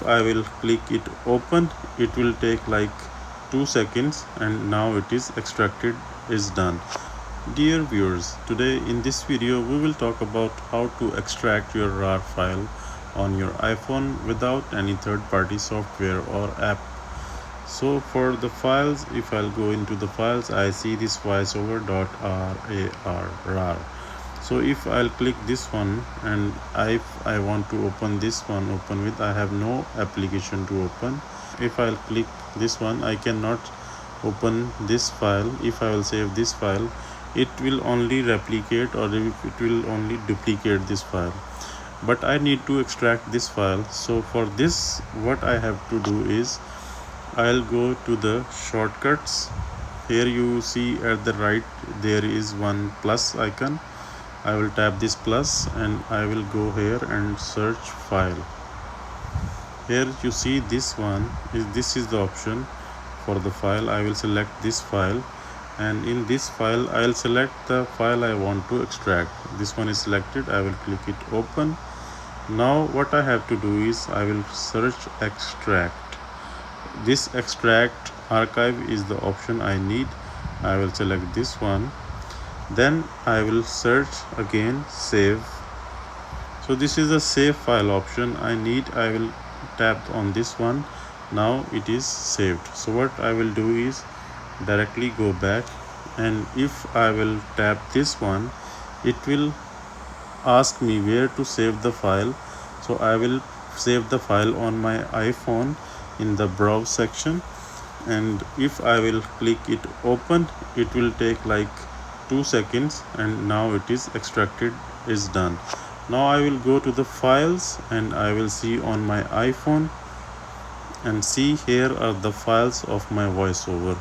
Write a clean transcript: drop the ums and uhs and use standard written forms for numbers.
if I will click it open, it will take like 2 seconds, and now it is extracted, is done. Dear viewers, today in this video we will talk about how to extract your RAR file on your iPhone without any third-party software or app. So for the files, if I'll go into the files, I see this voiceover.rar. So if I'll click this one, and if I want to open this one, open with, I have no application to open. If I'll click this one, I cannot open this file. If I will save this file, it will only replicate, or it will only duplicate this file, but I need to extract this file. So for this, what I have to do is I'll go to the shortcuts. Here you see at the right there is one plus icon. I will tap this plus and I will go here and search file. Here you see this one this is the option for the file. I will select this file, and in this file I'll select the file I want to extract. This one is selected. I will click it open. Now what I have to do is I will search extract. This extract archive is the option I need. I will select this one, then I will search again save. So this is the save file option I need. I will tap on this one. Now it is saved. So what I will do is directly go back, and if I will tap this one, it will ask me where to save the file. So I will save the file on my iPhone in the browse section, and if I will click it open, it will take like 2 seconds, and now it is extracted, is done. Now I will go to the files, and I will see on my iPhone, and see here are the files of my voiceover.